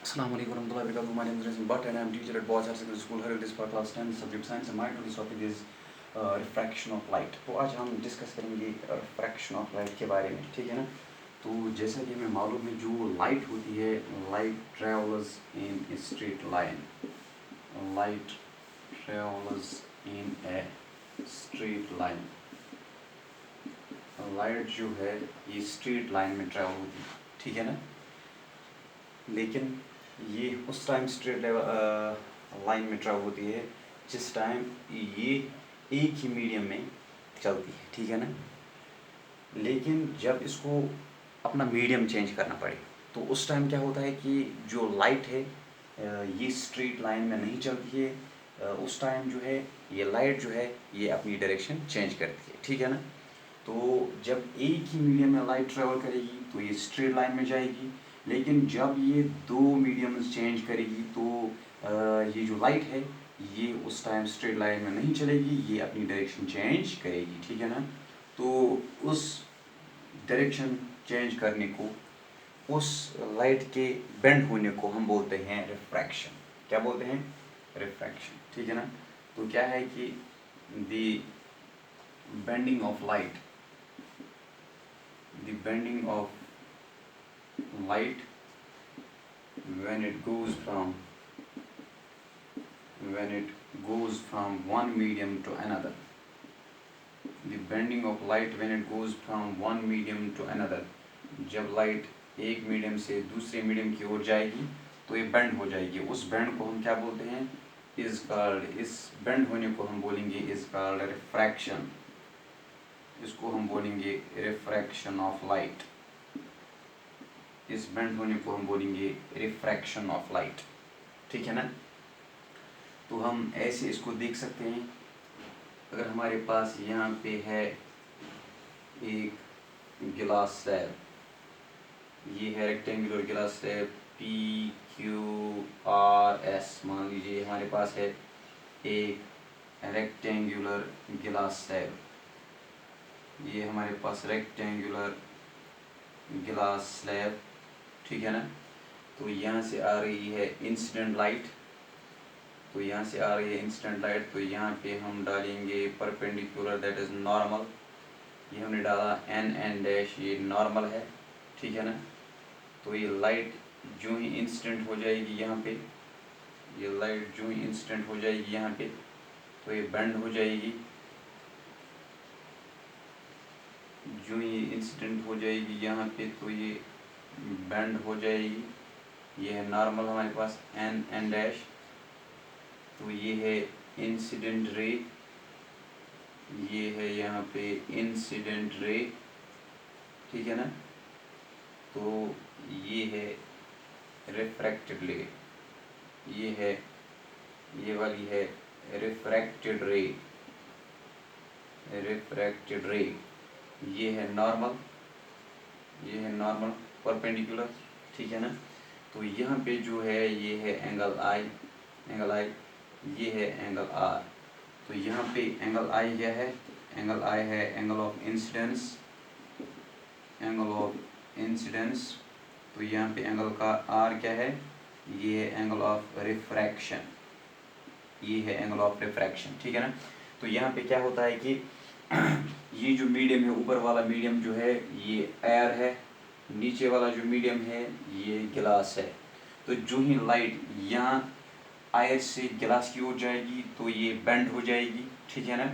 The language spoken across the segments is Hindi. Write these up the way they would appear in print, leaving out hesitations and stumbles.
Assalamu alaikum warahmatullahi wabarakatuh. My name is Rizwan Bhatt and I am teacher at Boys Higher Secondary School, Herodias for class 10, subject science, and my today's topic is refraction of light. तो आज हम डिस्कस करेंगे refraction of light के बारे में, ठीक है ना। तो जैसा कि हमें मालूम है, जो लाइट होती है, light travels in a straight line, light travels in a straight line. Light जो है ये स्ट्रेट लाइन में ट्रेवल होती है, ठीक है ना। लेकिन ये उस टाइम स्ट्रेट लाइन में ट्रेवल होती है जिस टाइम ये एक ही मीडियम में चलती है, ठीक है ना। लेकिन जब इसको अपना मीडियम चेंज करना पड़े तो उस टाइम क्या होता है कि जो लाइट है ये स्ट्रेट लाइन में नहीं चलती है। उस टाइम जो है ये लाइट जो है ये अपनी डायरेक्शन चेंज करती है, ठीक है ना। तो जब एक ही मीडियम में लाइट ट्रेवल करेगी तो ये स्ट्रेट लाइन में जाएगी, लेकिन जब ये दो मीडियम्स चेंज करेगी तो ये जो लाइट है ये उस टाइम स्ट्रेट लाइन में नहीं चलेगी, ये अपनी डायरेक्शन चेंज करेगी, ठीक है ना। तो उस डायरेक्शन चेंज करने को, उस लाइट के बेंड होने को हम बोलते हैं रिफ्रैक्शन। क्या बोलते हैं? रिफ्रैक्शन, ठीक है ना। तो क्या है कि the bending of light, the bending of light when it goes from one medium to another, the bending of light when it goes from one medium to another, जब लाइट एक मीडियम से दूसरे मीडियम की ओर जाएगी तो ये बेंड हो जाएगी। उस बेंड को हम क्या बोलते हैं? इज कॉल्ड, इस बेंड होने को हम बोलेंगे इज कॉल्ड रिफ्रैक्शन। इसको हम बोलेंगे रिफ्रैक्शन ऑफ लाइट। इस बेंड होने को हम बोलेंगे रिफ्रैक्शन ऑफ लाइट, ठीक है ना। तो हम ऐसे इसको देख सकते हैं। अगर हमारे पास यहाँ पे है एक गिलास स्लैब, ये है रेक्टेंगुलर गिलास स्लैब PQRS, मान लीजिए हमारे पास है एक रेक्टेंगुलर गिलास स्लैब, ये हमारे पास रेक्टेंगुलर गिलास स्लैब, ठीक है ना। तो यहाँ से आ रही है इंसिडेंट लाइट, तो यहाँ से आ रही है इंसिडेंट लाइट, तो यहाँ पे हम डालेंगे परपेंडिकुलर, दैट इज नॉर्मल। ये हमने डाला n डैश, ये नॉर्मल है, ठीक है ना। तो ये लाइट जो ही इंसिडेंट हो जाएगी यहाँ पे, ये लाइट जो ही इंसिडेंट हो जाएगी यहाँ पे तो ये बेंड हो जाएगी, जो ही इंसिडेंट हो जाएगी यहाँ पे तो ये बेंड हो जाएगी। ये है नॉर्मल हमारे पास n डैश, तो ये है इंसिडेंट रे, ये है यहाँ पे इंसिडेंट रे, ठीक है ना। तो ये है रिफ्रैक्टेड रे, ये है, ये वाली है रिफ्रैक्टेड रे, रिफ्रैक्टेड रे। ये है नॉर्मल, ये है नॉर्मल परपेंडिकुलर, ठीक है ना। तो यहाँ पे जो है ये है एंगल आई, एंगल आई, ये है एंगल आर। तो यहाँ पे एंगल आई क्या है? एंगल आई है angle of incidence, angle of incidence. तो यहाँ पे एंगल का आर क्या है? ये है एंगल ऑफ रिफ्रैक्शन, ये है एंगल ऑफ रिफ्रैक्शन, ठीक है ना। तो यहाँ पे क्या होता है कि ये जो मीडियम है, ऊपर वाला मीडियम जो है ये एयर है, नीचे वाला जो मीडियम है ये गिलास है। तो जो ही लाइट यहाँ आयर से गिलास की ओर जाएगी तो ये बेंड हो जाएगी, ठीक है ना।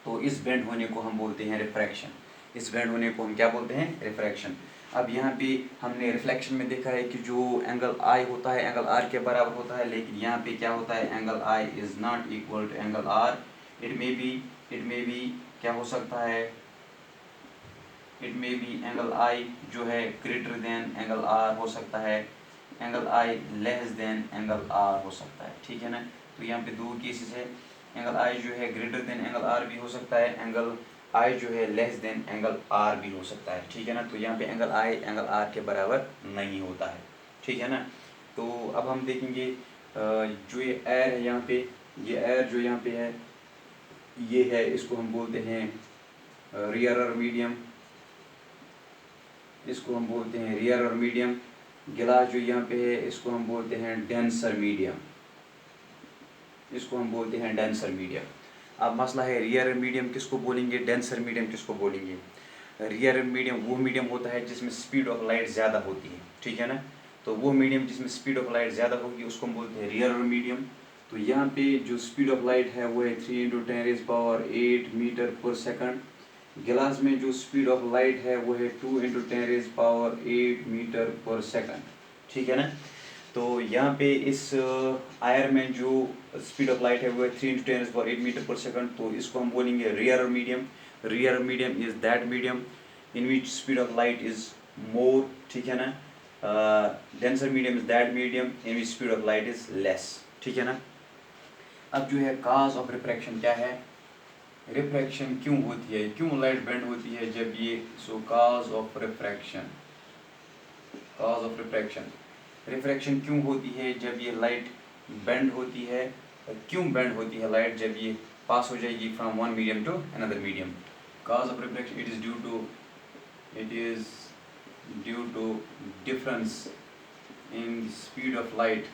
तो इस बेंड होने को हम बोलते हैं रिफ्रैक्शन। इस बेंड होने को हम क्या बोलते हैं? रिफ्रैक्शन। अब यहाँ पे हमने रिफ्लेक्शन में देखा है कि जो एंगल आई होता है एंगल आर के बराबर होता है, लेकिन यहाँ पे क्या होता है? Angle I is not equal to angle R. It may be क्या हो सकता है? It may be angle I जो है ग्रेटर देन एंगल आर हो सकता है, angle I less than angle R हो सकता है, ठीक है ना। तो यहाँ पे दो केसेस है, एंगल आई जो है ग्रेटर देन एंगल आर भी हो सकता है, एंगल आई जो है लेस देन एंगल आर भी हो सकता है, ठीक है ना। तो यहाँ पे एंगल आई एंगल आर के बराबर नहीं होता है, ठीक है ना। तो अब हम देखेंगे जो ये एयर है यहाँ पे, ये एयर जो यहाँ पे है ये है, इसको हम बोलते हैं रियरर मीडियम, इसको हम बोलते हैं रियरर मीडियम, गिलास जो यहाँ पे है इसको हम बोलते हैं डेंसर मीडियम, इसको हम बोलते हैं डेंसर मीडियम। अब मसला है रियर मीडियम किसको बोलेंगे, डेंसर मीडियम किसको बोलेंगे। रियर मीडियम वो मीडियम होता है जिसमें स्पीड ऑफ लाइट ज़्यादा होती है, ठीक है ना। तो वो मीडियम जिसमें स्पीड ऑफ लाइट ज़्यादा होगी उसको हम बोलते हैं रियर मीडियम। तो यहाँ पे जो स्पीड ऑफ लाइट है वो है 3 × 10⁸ मीटर/सेकंड। गिलास में जो स्पीड ऑफ लाइट है वो है 2 × 10⁸ मीटर/सेकंड, ठीक है ना। तो यहाँ पे इस आयर में जो स्पीड ऑफ लाइट है वो है 3 × 10⁸ मीटर/सेकंड। तो इसको हम बोलेंगे rear medium. Rear medium is that medium in which speed of light is more, ठीक है ना। Denser medium is that medium in which speed of light is less, ठीक है ना। अब जो है काज ऑफ रिफ्रैक्शन क्या है, रिफ्रैक्शन क्यों होती है, क्यों लाइट बेंड होती है जब ये, so cause of refraction, cause of refraction, refraction क्यों होती है जब ये लाइट बेंड होती है, क्यों बेंड होती है लाइट जब ये पास हो जाएगी from one medium to another medium. Cause of refraction it is due to difference in speed of light,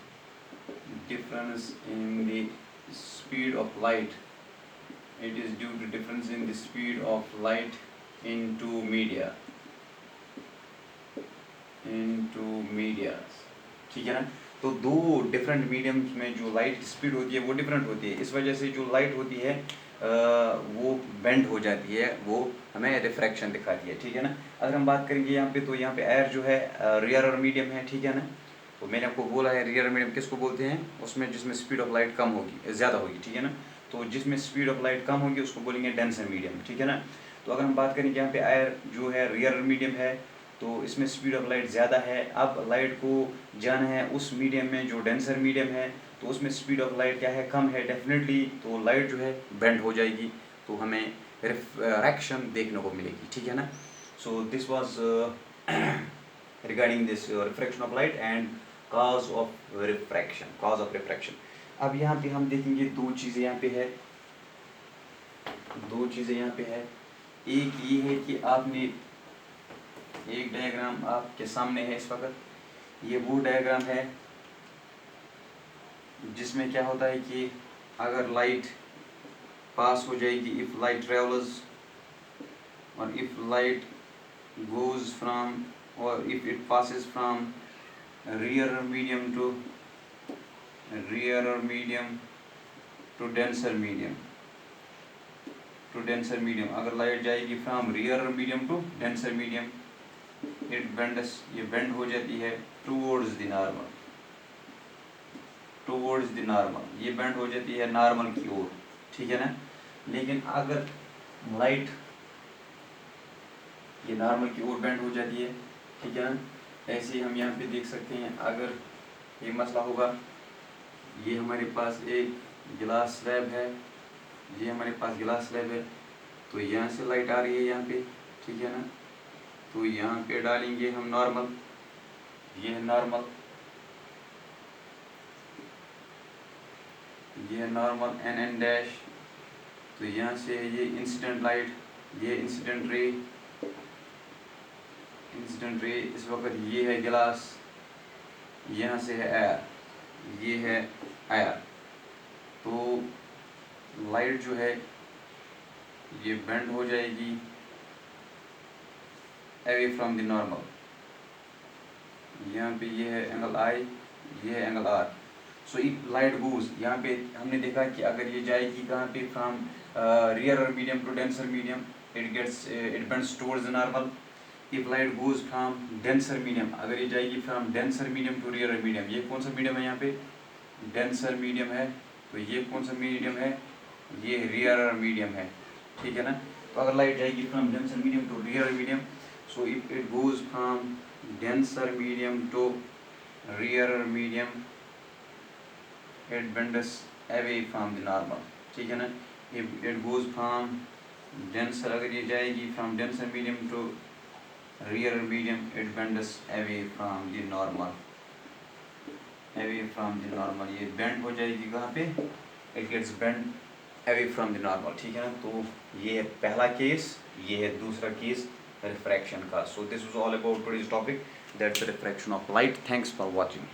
difference in the speed of light, it is due to difference in the speed of light into medias, ठीक है ना। तो दो डिफरेंट मीडियम्स में जो लाइट स्पीड होती है वो डिफरेंट होती है, इस वजह से जो लाइट होती है वो बेंड हो जाती है, वो हमें रिफ्रैक्शन दिखाती है, ठीक है ना। अगर हम बात करेंगे यहाँ पे, तो यहाँ पे एयर जो है रियर मीडियम है, ठीक है ना। तो मैंने आपको बोला है रियर मीडियम किसको बोलते हैं, उसमें जिसमें स्पीड ऑफ लाइट कम होगी, ज़्यादा होगी, ठीक है ना। तो जिसमें स्पीड ऑफ लाइट कम होगी उसको बोलेंगे डेंसर मीडियम, ठीक है ना। तो अगर हम बात करेंगे यहाँ पे एयर जो है रियर मीडियम है, तो इसमें स्पीड ऑफ लाइट ज़्यादा है। अब लाइट को जाना है उस मीडियम में जो डेंसर मीडियम है, तो उसमें स्पीड ऑफ लाइट क्या है, कम है डेफिनेटली, तो लाइट जो है बेंड हो जाएगी, तो हमें रिफ्रैक्शन देखने को मिलेगी, ठीक है ना। So this was regarding this refraction of light and cause of refraction। अब यहाँ पे हम देखेंगे दो चीज़ें यहाँ पे है, दो चीज़ें यहाँ पे है। एक ये है कि आपने एक डायग्राम आपके सामने है इस वक्त, ये वो डायग्राम है जिसमें क्या होता है कि अगर लाइट पास हो जाएगी, इफ़ लाइट ट्रेवल्स और इफ़ लाइट गोज फ्रॉम और if it passes from rear medium to denser medium, अगर लाइट जाएगी from rear medium to denser medium, it bends, ये बेंड हो जाती है टूवर्ड्स द नॉर्मल, ये बेंड हो जाती है नॉर्मल की ओर, ठीक है ना। लेकिन अगर लाइट ये नॉर्मल की ओर बेंड हो जाती है, ठीक है ना। ऐसे ही हम यहाँ पे देख सकते हैं, अगर ये मसला होगा, ये हमारे पास एक गिलास स्लैब है, ये हमारे पास गिलास स्लैब है, तो यहाँ से लाइट आ रही है यहाँ पे, ठीक है ना। तो यहाँ पे डालेंगे हम नॉर्मल, ये है नॉर्मल, ये है नॉर्मल NN डैश। तो यहाँ से ये इंसिडेंट लाइट, ये इंसिडेंट रे, इस वक्त ये है गिलास, यहाँ से है एयर, ये है एयर। तो लाइट जो है ये बेंड हो जाएगी अवे फ्रॉम द नॉर्मल, यहाँ पे ये है एंगल I, ये है angle R। So if light goes, यहाँ पे हमने देखा कि अगर ये जाएगी कहाँ पे, from rear medium to denser medium, it bends towards the normal. If light goes from denser medium, अगर ये जाएगी from denser medium to rear medium, ये कौन सा मीडियम है यहाँ पे, डेंसर मीडियम है, तो ये कौन सा मीडियम है, ये रियर मीडियम है, ठीक है ना। तो अगर लाइट जाएगी from denser medium to rear medium, so if it goes from denser medium to rear medium, it bends away from the normal, ठीक है ना। If it goes from denser, अगर ये जाएगी from denser medium to rear medium, it bends away from the normal, ये bend हो जाएगी कहाँ पे, it gets bent away from the normal, ठीक है ना। तो ये है पहला केस, ये है दूसरा केस, रिफ्रैक्शन का. So this was all about today's topic, that's refraction of light. Thanks for watching.